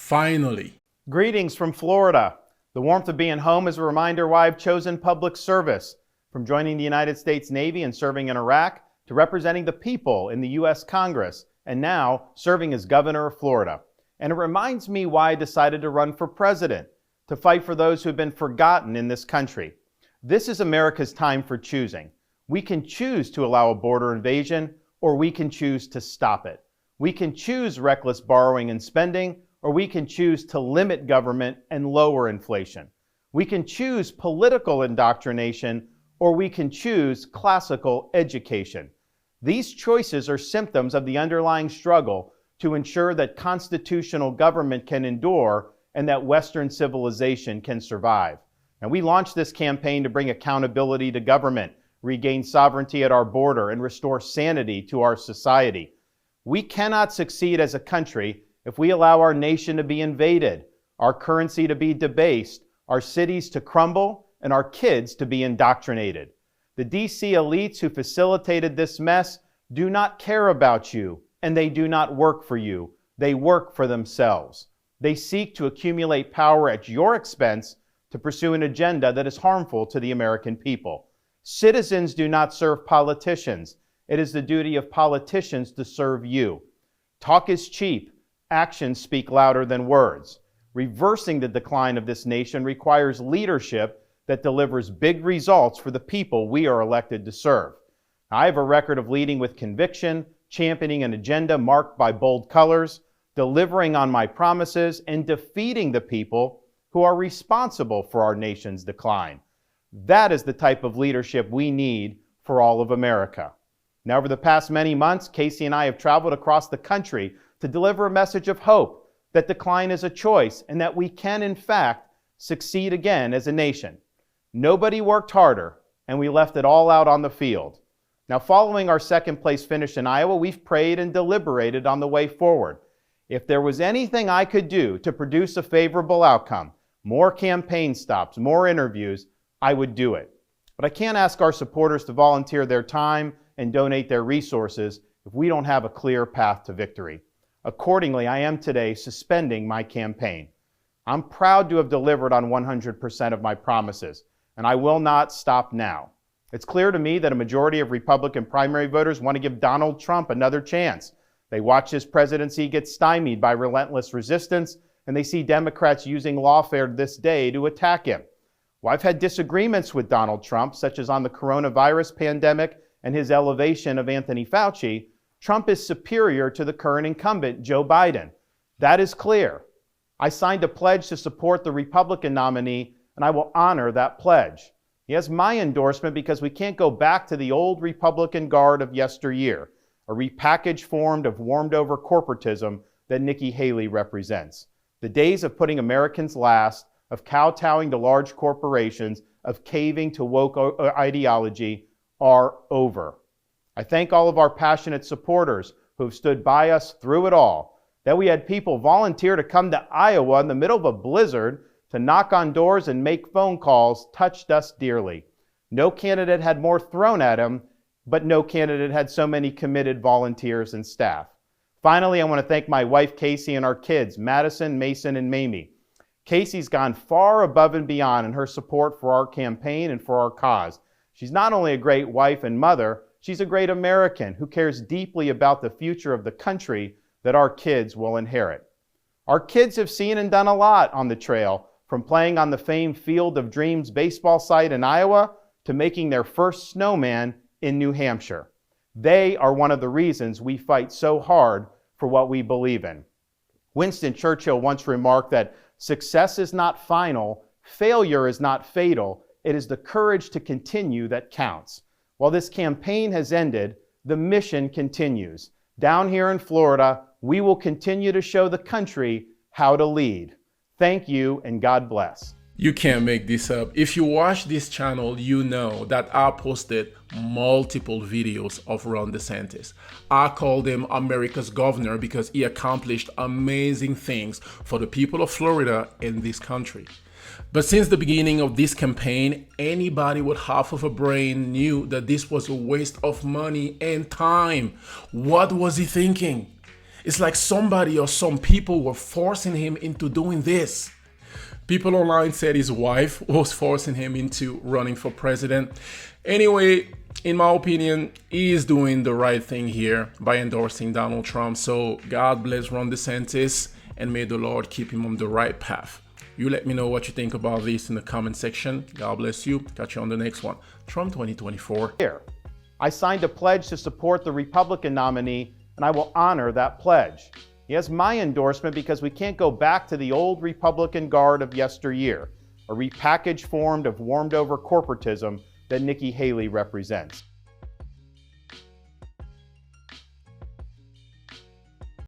Finally. Greetings from Florida. The warmth of being home is a reminder why I've chosen public service. From joining the United States Navy and serving in Iraq, to representing the people in the U.S. Congress, and now serving as governor of Florida. And it reminds me why I decided to run for president, to fight for those who have been forgotten in this country. This is America's time for choosing. We can choose to allow a border invasion, or we can choose to stop it. We can choose reckless borrowing and spending, or we can choose to limit government and lower inflation. We can choose political indoctrination, or we can choose classical education. These choices are symptoms of the underlying struggle to ensure that constitutional government can endure and that Western civilization can survive. And we launched this campaign to bring accountability to government, regain sovereignty at our border, and restore sanity to our society. We cannot succeed as a country if we allow our nation to be invaded, our currency to be debased, our cities to crumble, and our kids to be indoctrinated. The DC elites who facilitated this mess do not care about you, and they do not work for you. They work for themselves. They seek to accumulate power at your expense to pursue an agenda that is harmful to the American people. Citizens do not serve politicians. It is the duty of politicians to serve you. Talk is cheap. Actions speak louder than words. Reversing the decline of this nation requires leadership that delivers big results for the people we are elected to serve. I have a record of leading with conviction, championing an agenda marked by bold colors, delivering on my promises, and defeating the people who are responsible for our nation's decline. That is the type of leadership we need for all of America. Now, over the past many months, Casey and I have traveled across the country to deliver a message of hope that decline is a choice and that we can, in fact, succeed again as a nation. Nobody worked harder, and we left it all out on the field. Now, following our second place finish in Iowa, we've prayed and deliberated on the way forward. If there was anything I could do to produce a favorable outcome, more campaign stops, more interviews, I would do it. But I can't ask our supporters to volunteer their time and donate their resources if we don't have a clear path to victory. Accordingly, I am today suspending my campaign. I'm proud to have delivered on 100% of my promises, and I will not stop now. It's clear to me that a majority of Republican primary voters want to give Donald Trump another chance. They watch his presidency get stymied by relentless resistance, and they see Democrats using lawfare this day to attack him. Well, I've had disagreements with Donald Trump, such as on the coronavirus pandemic and his elevation of Anthony Fauci. Trump is superior to the current incumbent, Joe Biden. That is clear. I signed a pledge to support the Republican nominee, and I will honor that pledge. He has my endorsement because we can't go back to the old Republican guard of yesteryear, a repackaged form of warmed-over corporatism that Nikki Haley represents. The days of putting Americans last, of kowtowing to large corporations, of caving to woke ideology are over. I thank all of our passionate supporters who have stood by us through it all. That we had people volunteer to come to Iowa in the middle of a blizzard to knock on doors and make phone calls touched us dearly. No candidate had more thrown at him, but no candidate had so many committed volunteers and staff. Finally, I want to thank my wife, Casey, and our kids, Madison, Mason, and Mamie. Casey's gone far above and beyond in her support for our campaign and for our cause. She's not only a great wife and mother, she's a great American who cares deeply about the future of the country that our kids will inherit. Our kids have seen and done a lot on the trail, from playing on the famed Field of Dreams baseball site in Iowa to making their first snowman in New Hampshire. They are one of the reasons we fight so hard for what we believe in. Winston Churchill once remarked that success is not final, failure is not fatal, it is the courage to continue that counts. While this campaign has ended, the mission continues. Down here in Florida, we will continue to show the country how to lead. Thank you, and God bless. You can't make this up. If you watch this channel, you know that I posted multiple videos of Ron DeSantis. I called him America's governor because he accomplished amazing things for the people of Florida and this country. But since the beginning of this campaign, anybody with half of a brain knew that this was a waste of money and time. What was he thinking? It's like somebody or some people were forcing him into doing this. People online said his wife was forcing him into running for president. Anyway, in my opinion, he is doing the right thing here by endorsing Donald Trump. So God bless Ron DeSantis, and may the Lord keep him on the right path. You let me know what you think about this in the comment section. God bless you. Catch you on the next one. Trump 2024. Here, I signed a pledge to support the Republican nominee, and I will honor that pledge. He has my endorsement because we can't go back to the old Republican guard of yesteryear, a repackaged form of warmed over corporatism that Nikki Haley represents.